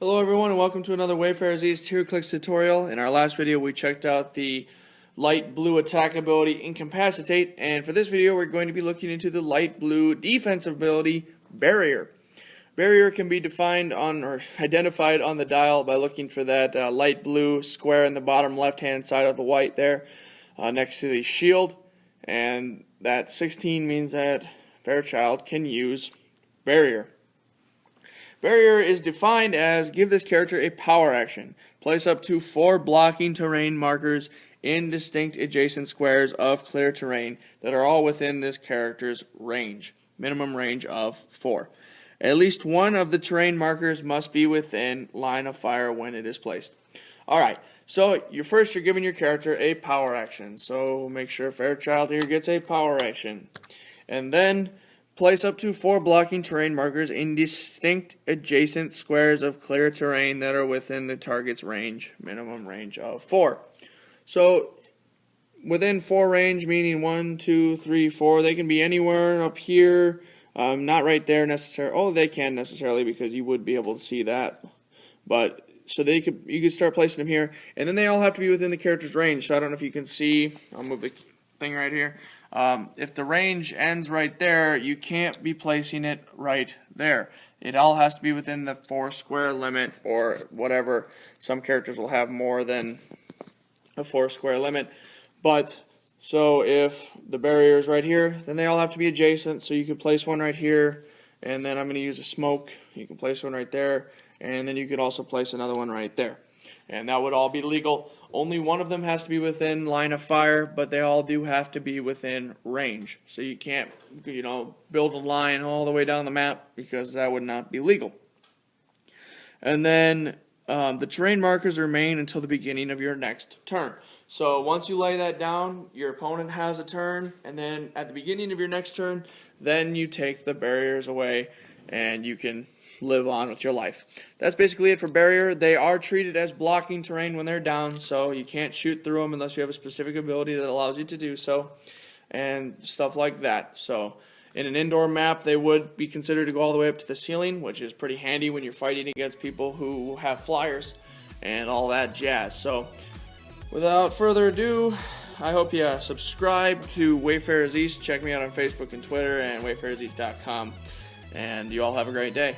Hello everyone and welcome to another Wayfarer's East Heroclix tutorial. In our last video we checked out the light blue attack ability Incapacitate, and for this video we're going to be looking into the light blue defensive ability Barrier. Barrier can be defined on or identified on the dial by looking for that light blue square in the bottom left hand side of the white there next to the shield, and that 16 means that Fairchild can use Barrier. Barrier is defined as give this character a power action. Place up to 4 blocking terrain markers in distinct adjacent squares of clear terrain that are all within this character's range. Minimum range of 4. At least one of the terrain markers must be within line of fire when it is placed. Alright, so you're giving your character a power action. So make sure Fairchild here gets a power action. And then place up to 4 blocking terrain markers in distinct adjacent squares of clear terrain that are within the target's range, minimum range of 4. So within 4 range, meaning 1, 2, 3, 4, they can be anywhere up here, not right there necessarily. Oh, they can necessarily because you would be able to see that. But so you could start placing them here, and then they all have to be within the character's range. So I don't know if you can see. I'll move the thing right here. If the range ends right there, you can't be placing it right there. It all has to be within the 4 square limit or whatever. Some characters will have more than a 4 square limit. But so if the barrier is right here, then they all have to be adjacent. So you could place one right here, and then I'm going to use a smoke. You can place one right there, and then you could also place another one right there. And that would all be legal. Only one of them has to be within line of fire, but they all do have to be within range. So you can't, build a line all the way down the map because that would not be legal. And then the terrain markers remain until the beginning of your next turn. So once you lay that down, your opponent has a turn, and then at the beginning of your next turn, then you take the barriers away and you can live on with your life. That's basically it for Barrier. They are treated as blocking terrain when they're down, so you can't shoot through them unless you have a specific ability that allows you to do so, and stuff like that. So in an indoor map, they would be considered to go all the way up to the ceiling, which is pretty handy when you're fighting against people who have flyers and all that jazz. So without further ado, I hope you subscribe to Wayfarer's East. Check me out on Facebook and Twitter and wayfarerseast.com. And you all have a great day.